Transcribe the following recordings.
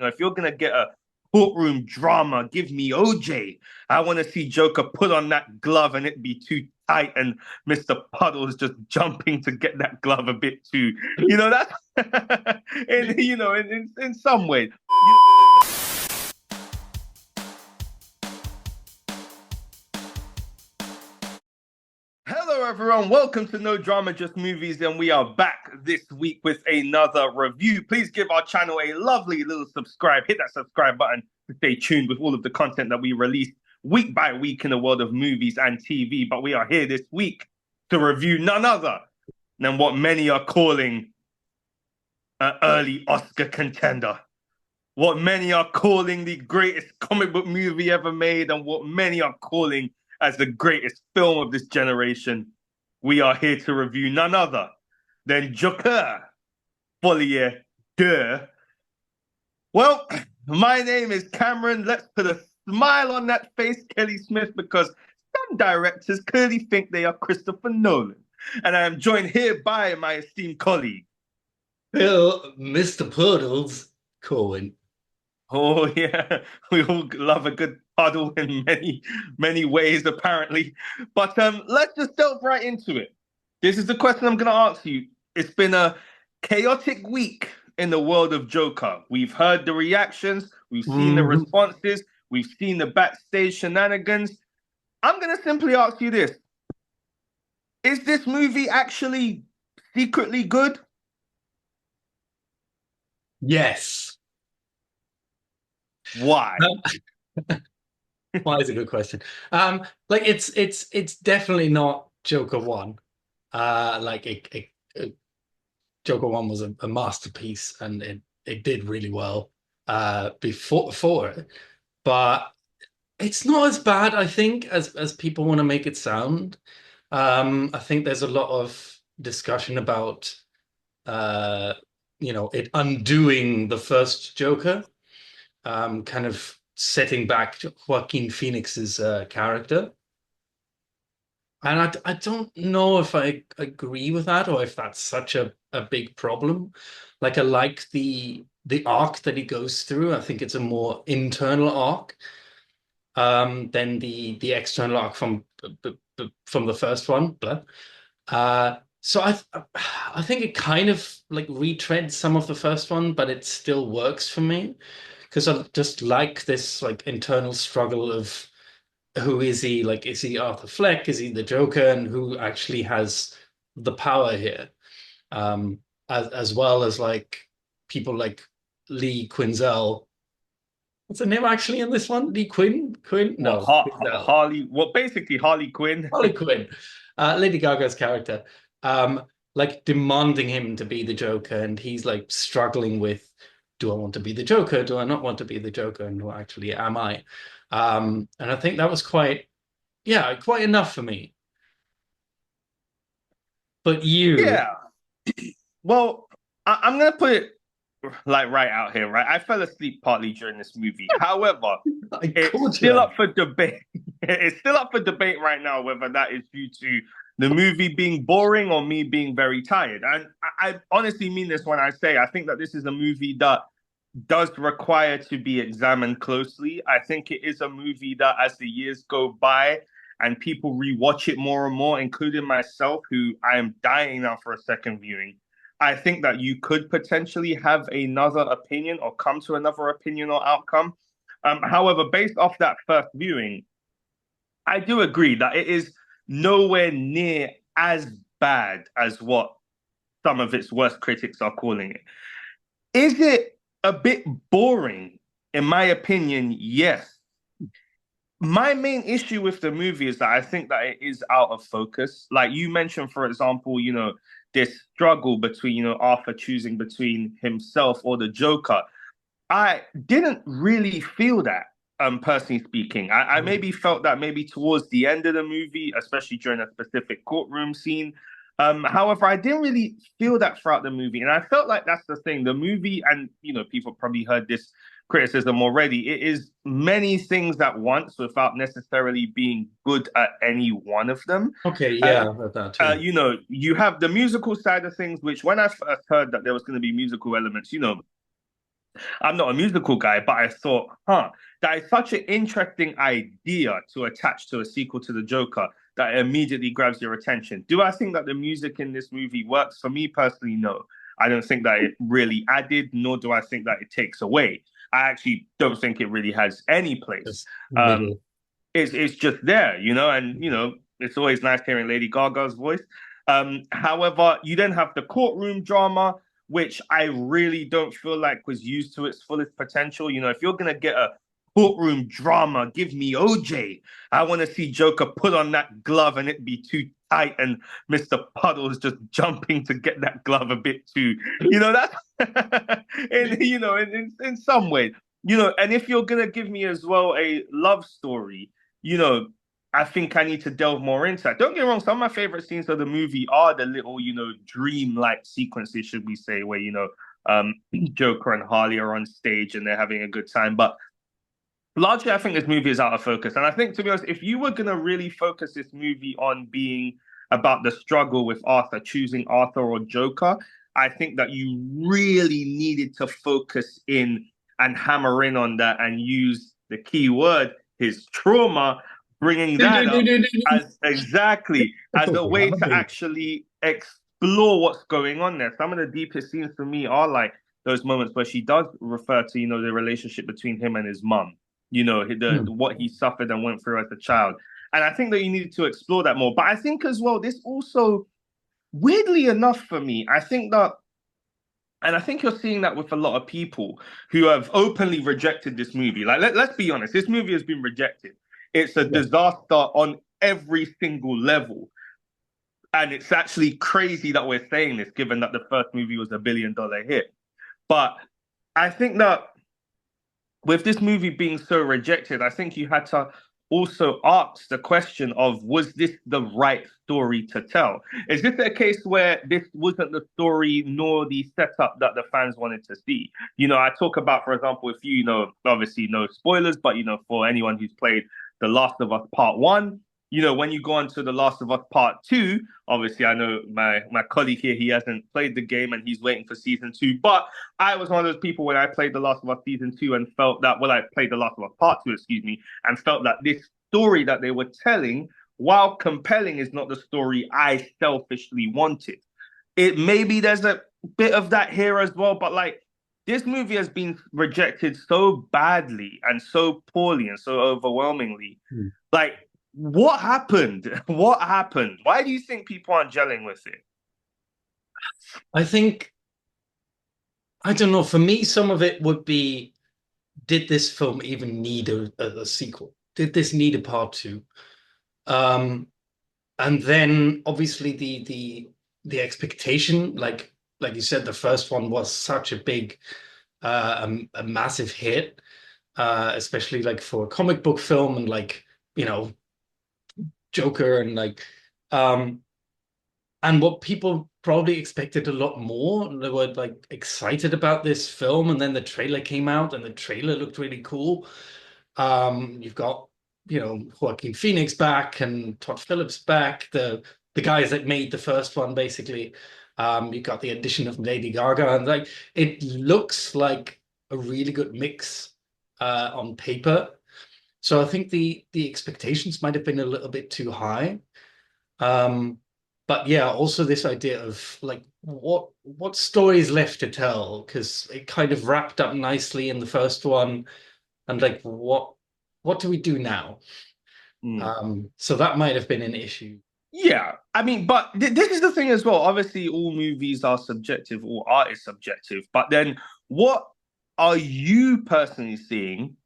You know, if you're gonna get a courtroom drama, give me OJ. I want to see Joker put on that glove and it be too tight, and Mr. Puddle's just jumping to get that glove a bit too. You know that's in some ways. Hello, everyone. Welcome to No Drama, Just Movies, and we are back this week with another review. Please give our channel a lovely little subscribe. Hit that subscribe button to stay tuned with all of the content that we release week by week in the world of movies and TV. But we are here this week to review none other than what many are calling an early Oscar contender. What many are calling the greatest comic book movie ever made, and what many are calling as the greatest film of this generation. We are here to review none other than Joker, Folie, Deux. Well, my name is Cameron. Let's put a smile on that face, Kelly Smith, because some directors clearly think they are Christopher Nolan. And I am joined here by my esteemed colleague. Well, Mr. Puddles, Cohen. Oh, yeah. We all love a good puddle in many ways, apparently. But let's just delve right into it. This is the question I'm going to ask you. It's been a chaotic week in the world of Joker. We've heard the reactions. We've seen the responses. We've seen the backstage shenanigans. I'm going to simply ask you this. Is this movie actually secretly good? Yes. Why? Why is a good question. Like it's definitely not Joker 1. Joker 1 was a masterpiece, and it did really well before it. But it's not as bad, I think, as people want to make it sound. I think there's a lot of discussion about it undoing the first Joker. Kind of setting back Joaquin Phoenix's character. And I don't know if I agree with that, or if that's such a big problem. Like, I like the arc that he goes through. I think it's a more internal arc than the external arc from the first one. So I think it kind of like retreads some of the first one, but it still works for me. Because I just like this like internal struggle of who is he? Like, is he Arthur Fleck? Is he the Joker? And who actually has the power here? As well as like people like Lee Quinzel. What's the name actually in this one? Lee Quinn? Quinn? No. Harley. Well, basically Harley Quinn. Harley Quinn. Lady Gaga's character. Like demanding him to be the Joker, and he's like struggling with, do I want to be the Joker? Do I not want to be the Joker? And who actually am I? And I think that was quite enough for me. But you... Yeah. Well, I'm going to put it like right out here, right? I fell asleep partly during this movie. However, it's still up for debate. It's still up for debate right now whether that is due to the movie being boring or me being very tired. And I honestly mean this when I say I think that this is a movie that does require to be examined closely. I think it is a movie that, as the years go by and people rewatch it more and more, including myself, who I am dying now for a second viewing, I think that you could potentially have another opinion or come to another opinion or outcome. However, based off that first viewing, I do agree that it is nowhere near as bad as what some of its worst critics are calling it. Is it a bit boring? In my opinion, yes. My main issue with the movie is that I think that it is out of focus. Like you mentioned, for example, this struggle between, Arthur choosing between himself or the Joker. I didn't really feel that. Personally speaking, I maybe felt that maybe towards the end of the movie, especially during a specific courtroom scene. However, I didn't really feel that throughout the movie. And I felt like that's the thing. The movie, and, people probably heard this criticism already, it is many things at once without necessarily being good at any one of them. Okay, yeah, I've heard that too. You have the musical side of things, which when I first heard that there was going to be musical elements, I'm not a musical guy, but I thought, that is such an interesting idea to attach to a sequel to the Joker that immediately grabs your attention. Do I think that the music in this movie works? For me personally, no. I don't think that it really added, nor do I think that it takes away. I actually don't think it really has any place. Just Um, middle. it's just there, and it's always nice hearing Lady Gaga's voice. However, you then have the courtroom drama, which I really don't feel like was used to its fullest potential. If you're gonna get a courtroom drama, give me OJ. I want to see Joker put on that glove and it be too tight, and Mr. Puddle's just jumping to get that glove a bit too. That's in some ways. And if you're gonna give me as well a love story, you know, I think I need to delve more into that. Don't get me wrong, some of my favorite scenes of the movie are the little, dream-like sequences, should we say, where, Joker and Harley are on stage and they're having a good time. But largely, I think this movie is out of focus. And I think, to be honest, if you were going to really focus this movie on being about the struggle with Arthur, choosing Arthur or Joker, I think that you really needed to focus in and hammer in on that and use the key word, his trauma, bringing that up as exactly as a way to actually explore what's going on there. Some of the deepest scenes for me are like those moments where she does refer to, the relationship between him and his mum, what he suffered and went through as a child. And I think that you needed to explore that more. But I think as well, this also, weirdly enough for me, I think that, and I think you're seeing that with a lot of people who have openly rejected this movie. Like, let's be honest, this movie has been rejected. It's a disaster on every single level. And it's actually crazy that we're saying this, given that the first movie was $1 billion hit. But I think that with this movie being so rejected, I think you had to also ask the question of, was this the right story to tell? Is this a case where this wasn't the story nor the setup that the fans wanted to see? I talk about, for example, if obviously no spoilers, but for anyone who's played The Last of Us Part 1, when you go on to The Last of Us Part 2, obviously I know my colleague here, he hasn't played the game and he's waiting for season 2. But I was one of those people when I played The Last of Us season 2 and felt that, well, I played The Last of Us Part 2, excuse me, and felt that this story that they were telling, while compelling, is not the story I selfishly wanted. It maybe there's a bit of that here as well, but like this movie has been rejected so badly and so poorly and so overwhelmingly. Like, what happened? What happened? Why do you think people aren't gelling with it? I think, I don't know, for me, some of it would be, did this film even need a sequel? Did this need a part two? And then obviously the expectation, like you said, the first one was such a big, a massive hit, especially like for a comic book film and like, Joker and like, and what people probably expected a lot more. They were like excited about this film, and then the trailer came out, and the trailer looked really cool. You've got, Joaquin Phoenix back and Todd Phillips back, the guys that made the first one, basically. You've got the addition of Lady Gaga, and like it looks like a really good mix on paper. So I think the expectations might have been a little bit too high. But yeah, also this idea of like what story is left to tell, because it kind of wrapped up nicely in the first one, and like what do we do now? So that might have been an issue. Yeah, I mean, but this is the thing as well. Obviously, all movies are subjective, all art is subjective. But then, what are you personally seeing,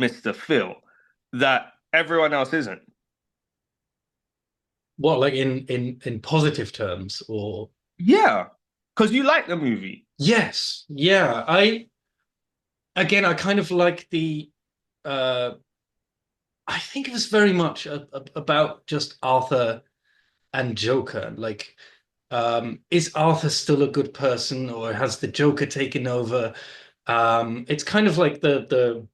Mr. Phil, that everyone else isn't? What, like in positive terms, or Yeah, because you like the movie. yes, yeah. I kind of like the uh I think it was very much about just Arthur and Joker. Like, is Arthur still a good person, or has the Joker taken over? It's kind of like the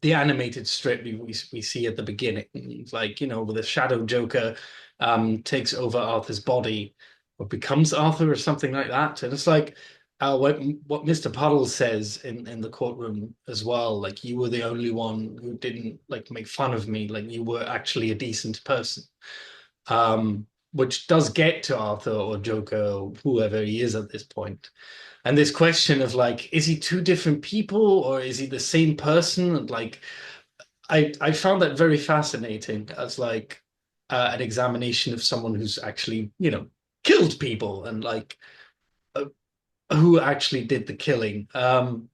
animated strip we see at the beginning. It's like, where the Shadow Joker takes over Arthur's body or becomes Arthur or something like that. And it's like, what Mr. Puddle says in the courtroom as well, like you were the only one who didn't like make fun of me, like you were actually a decent person. Which does get to Arthur or Joker or whoever he is at this point. And this question of like, is he two different people or is he the same person? And like, I found that very fascinating as like an examination of someone who's actually, killed people and like uh, who actually did the killing. And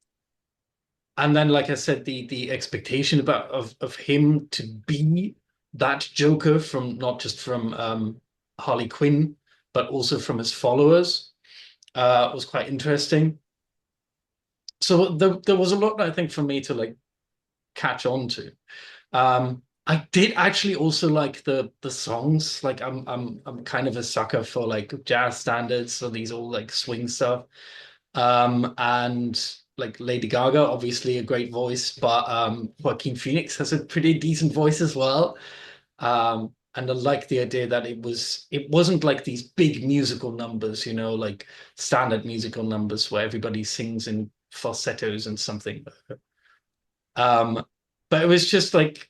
then, like I said, the expectation of him to be that Joker from not just from Harley Quinn, but also from his followers was quite interesting. So there was a lot, I think, for me to like catch on to. I did actually also like the songs. Like I'm kind of a sucker for like jazz standards, so these all like swing stuff. And like Lady Gaga, obviously a great voice, but Joaquin Phoenix has a pretty decent voice as well. And I like the idea that it wasn't like these big musical numbers, like standard musical numbers where everybody sings in falsettos and something. Um, but it was just like,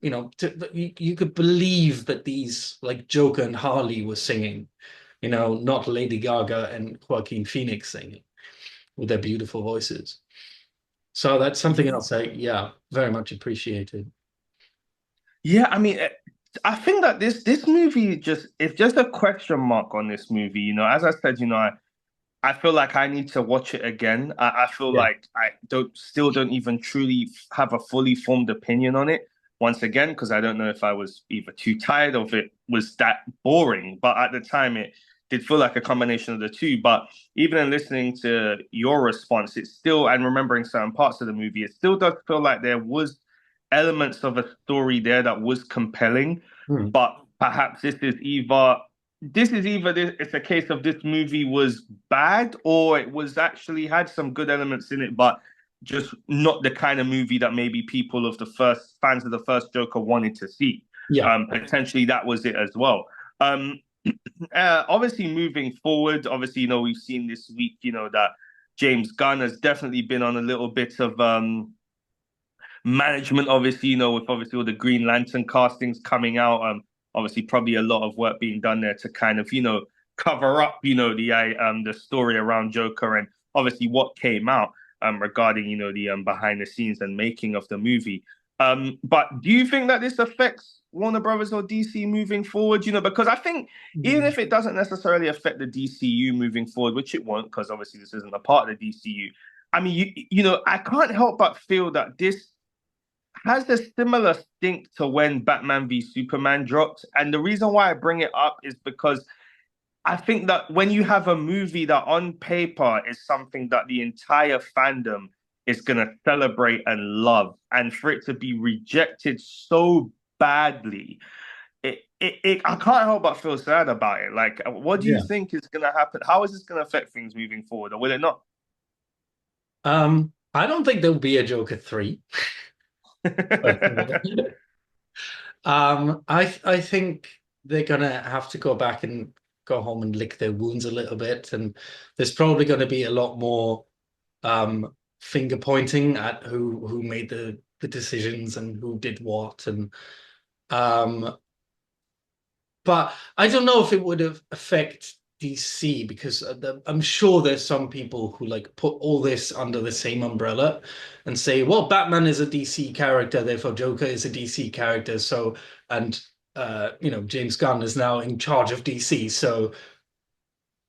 you could believe that these like Joker and Harley were singing, not Lady Gaga and Joaquin Phoenix singing with their beautiful voices. So that's something else yeah, very much appreciated. Yeah, I mean, I think that this movie just it's just a question mark on this movie. As I said, I feel like I need to watch it again. I feel Yeah. like I don't even truly have a fully formed opinion on it once again because I don't know if I was either too tired or if it was that boring. But at the time, it did feel like a combination of the two. But even in listening to your response, it's still and remembering certain parts of the movie, it still does feel like there was elements of a story there that was compelling. Hmm. But perhaps it's a case of this movie was bad or it was actually had some good elements in it, but just not the kind of movie that maybe people of the first fans of the first Joker wanted to see. Yeah. Potentially that was it as well. Um, Obviously moving forward, obviously, we've seen this week, that James Gunn has definitely been on a little bit of management, obviously, with obviously all the Green Lantern castings coming out. Obviously, probably a lot of work being done there to kind of, cover up, the story around Joker and obviously what came out regarding, the behind the scenes and making of the movie. But do you think that this affects Warner Brothers or DC moving forward? Because I think even Mm. if it doesn't necessarily affect the DCU moving forward, which it won't, because obviously this isn't a part of the DCU. I mean, I can't help but feel that this has a similar stink to when Batman v Superman dropped. And the reason why I bring it up is because I think that when you have a movie that on paper is something that the entire fandom is going to celebrate and love, and for it to be rejected so badly, I can't help but feel sad about it. Like, what do you Yeah. think is going to happen? How is this going to affect things moving forward, or will it not? I don't think there'll be a Joker 3. First of all. I think they're gonna have to go back and go home and lick their wounds a little bit, and there's probably going to be a lot more finger pointing at who made the decisions and who did what, and um, but I don't know if it would have affect DC because I'm sure there's some people who like put all this under the same umbrella and say, well, Batman is a DC character, therefore Joker is a DC character. So, and James Gunn is now in charge of DC. So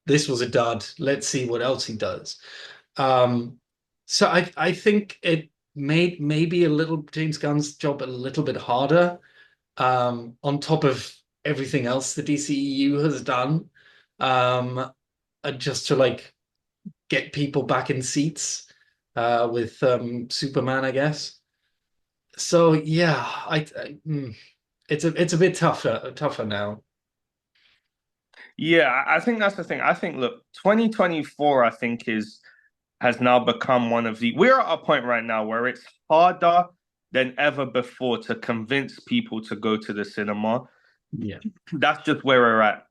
this was a dud. Let's see what else he does. Um, so I think it made maybe a little James Gunn's job a little bit harder on top of everything else the DCEU has done, um, just to like get people back in seats with Superman, I guess. So yeah, it's a bit tougher now. Yeah, I think that's the thing. I think, look, 2024, I think has now become one of the. We're at a point right now where it's harder than ever before to convince people to go to the cinema. Yeah. That's just where we're at.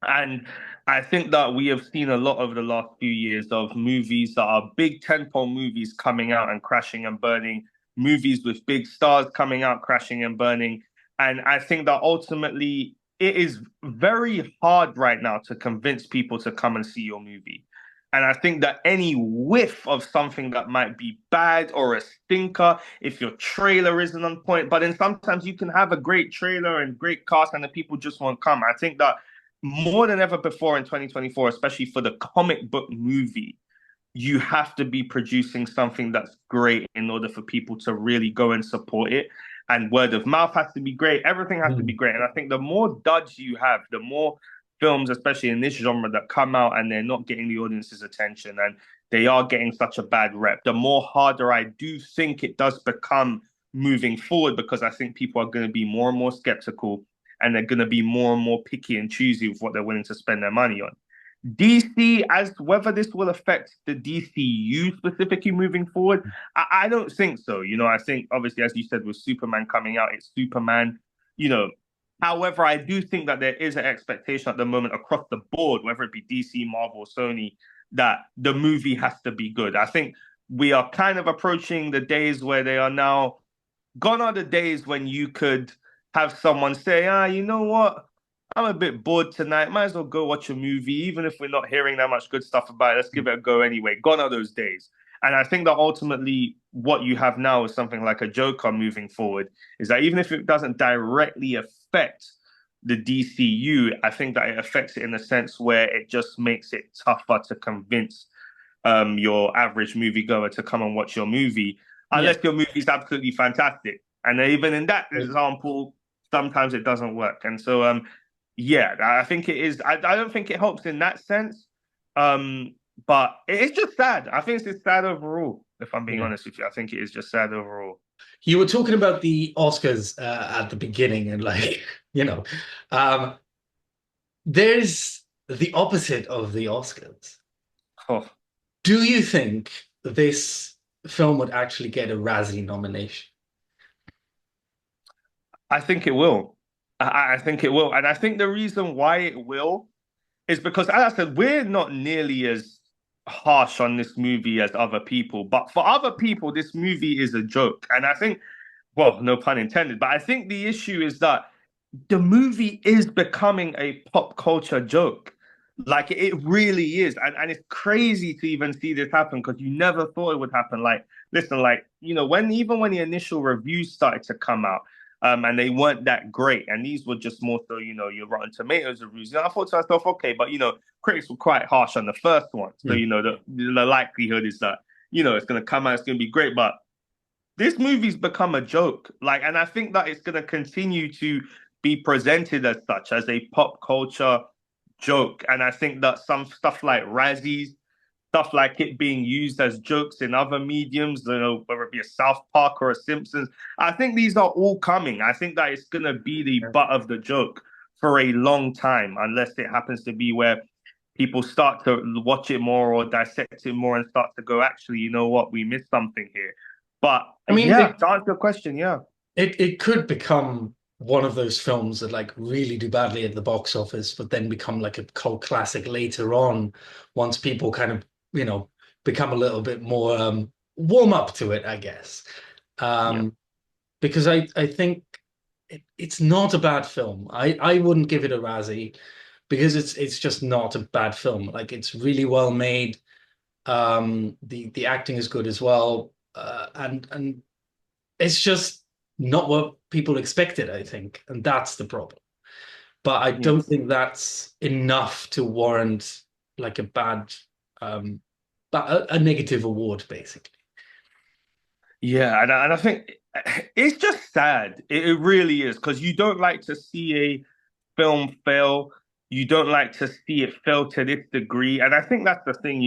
And I think that we have seen a lot over the last few years of movies that are big tentpole movies coming out and crashing and burning, movies with big stars coming out, crashing and burning. And I think that ultimately it is very hard right now to convince people to come and see your movie. And I think that any whiff of something that might be bad or a stinker, if your trailer isn't on point, but then sometimes you can have a great trailer and great cast and the people just won't come. I think that more than ever before in 2024, especially for the comic book movie, you have to be producing something that's great in order for people to really go and support it. And word of mouth has to be great. Everything has to be Mm. great. And I think the more duds you have, the more films, especially in this genre, that come out and they're not getting the audience's attention and they are getting such a bad rep, the more harder I do think it does become moving forward because I think people are going to be more and more skeptical and they're going to be more and more picky and choosy with what they're willing to spend their money on. DC, as whether this will affect the DCU specifically moving forward, I don't think so. I think obviously, as you said, with Superman coming out, it's Superman. You know, However, I do think that there is an expectation at the moment across the board, whether it be DC, Marvel, Sony, that the movie has to be good. I think we are kind of approaching the days where they are now gone are the days when you could have someone say, you know what? I'm a bit bored tonight. Might as well go watch a movie, even if we're not hearing that much good stuff about it. Let's give it a go anyway. Gone are those days. And I think that ultimately what you have now is something like a Joker moving forward, is that even if it doesn't directly affect the DCU, I think that it affects it in a sense where it just makes it tougher to convince your average moviegoer to come and watch your movie, Yeah. unless your movie's absolutely fantastic. And even in that example, sometimes it doesn't work. And so, yeah, I think it is. I don't think it helps in that sense. But it's just sad. I think it's sad overall, if I'm being Yeah. honest with you. I think it is just sad overall. You were talking about the Oscars at the beginning, and um, there's the opposite of the Oscars. Oh, Do you think this film would actually get a Razzie nomination? I think it will. I think it will. And I think the reason why it will is because, as I said, we're not nearly as harsh on this movie as other people. But for other people, this movie is a joke. And I think, well, no pun intended, but I think the issue is that the movie is becoming a pop culture joke. Like it really is. And it's crazy to even see this happen because you never thought it would happen. Like, listen, when the initial reviews started to come out, and they weren't that great. And these were just more so, your Rotten Tomatoes reviews. And I thought to myself, okay, but critics were quite harsh on the first one. So, Hmm. the likelihood is that, it's gonna come out, it's gonna be great. But this movie's become a joke. And I think that it's gonna continue to be presented as such, as a pop culture joke. And I think that some stuff like Razzies, stuff like it being used as jokes in other mediums, whether it be a South Park or a Simpsons. I think these are all coming. I think that it's going to be the butt of the joke for a long time, unless it happens to be where people start to watch it more or dissect it more and start to go, actually, you know what, we missed something here. But I mean, yeah, to answer your question, yeah. it could become one of those films that like really do badly at the box office, but then become like a cult classic later on, once people kind of, become a little bit more warm up to it, I guess. Yeah. Because I think it's not a bad film. I wouldn't give it a Razzie because it's just not a bad film. Like it's really well made. The acting is good as well. And it's just not what people expected, I think, and that's the problem. But I don't Yes. think that's enough to warrant like a bad, um, a negative award, basically. Yeah, and I think it's just sad. It really is because you don't like to see a film fail. You don't like to see it fail to this degree. And I think that's the thing,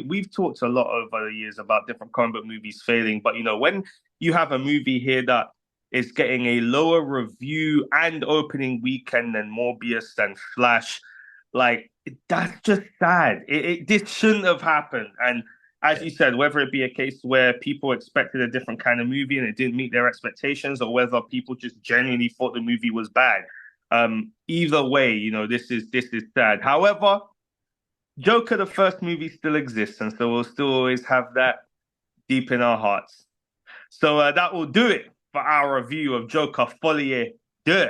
we've talked a lot over the years about different comic book movies failing. But, when you have a movie here that is getting a lower review and opening weekend than Morbius and Flash, that's just sad. This shouldn't have happened. And as Yeah. you said, whether it be a case where people expected a different kind of movie and it didn't meet their expectations, or whether people just genuinely thought the movie was bad. Either way, this is sad. However, Joker, the first movie, still exists, and so we'll still always have that deep in our hearts. So that will do it for our review of Joker Folie, Deux.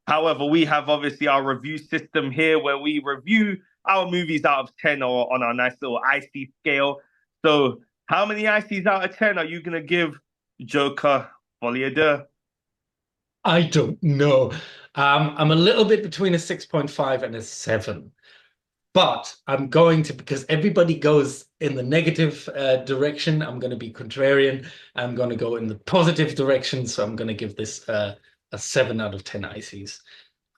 However, we have obviously our review system here where we review our movies out of 10 or on our nice little icy scale. So, how many ices out of 10 are you going to give Joker Folie Deux? I don't know. I'm a little bit between a 6.5 and a 7. But I'm going to, because everybody goes in the negative direction, I'm going to be contrarian. I'm going to go in the positive direction. So I'm going to give this a 7 out of 10 ices.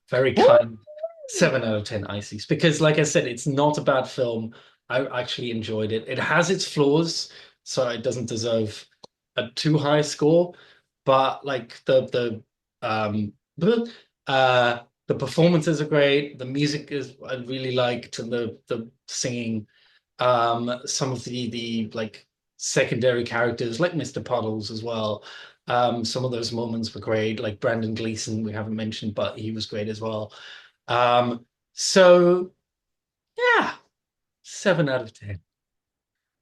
Very kind. 7 out of 10 ices. Because, like I said, it's not a bad film. I actually enjoyed it. It has its flaws, so it doesn't deserve a too high score. But like um the performances are great. The music is I really liked, and the singing. Some of the like secondary characters, like Mr. Puddles as well. Some of those moments were great. Like Brandon Gleeson, we haven't mentioned, but he was great as well. So yeah, 7 out of 10.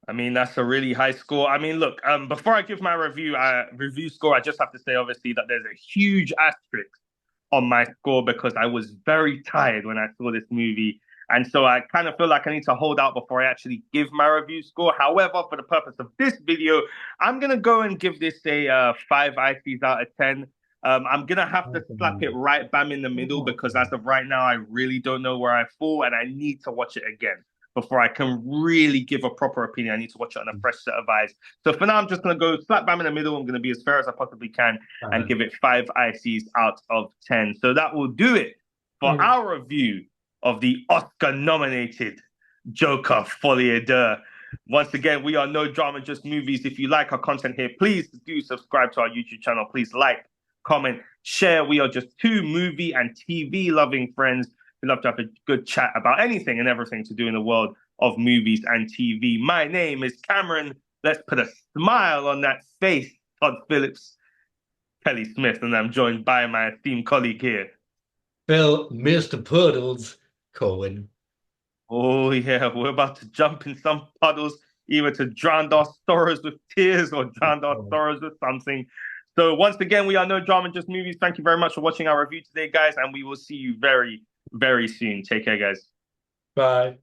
I mean, that's a really high score. I mean, look, before I give my review score, I just have to say, obviously, that there's a huge asterisk on my score because I was very tired when I saw this movie. And so I kind of feel like I need to hold out before I actually give my review score. However, for the purpose of this video, I'm going to go and give this a 5 ICs out of 10. I'm going to have to slap it right bam in the middle because as of right now, I really don't know where I fall and I need to watch it again before I can really give a proper opinion. I need to watch it on a fresh set of eyes. So for now, I'm just going to go slap bam in the middle. I'm going to be as fair as I possibly can and give it 5 ICs out of 10. So that will do it for our review of the Oscar-nominated Joker Folie Deux. Once again, we are No Drama, Just Movies. If you like our content here, please do subscribe to our YouTube channel. Please like, comment, share. We are just two movie and TV loving friends. We love to have a good chat about anything and everything to do in the world of movies and TV. My name is Cameron. Let's put a smile on that face, Todd Phillips, Kelly Smith, and I'm joined by my esteemed colleague here. Phil, Mr. Puddles, Cohen. Oh, yeah, we're about to jump in some puddles, either to drown our sorrows with tears or drown our sorrows with something. So, once again, we are No Drama, Just Movies. Thank you very much for watching our review today, guys, and we will see you very, very soon. Take care, guys. Bye.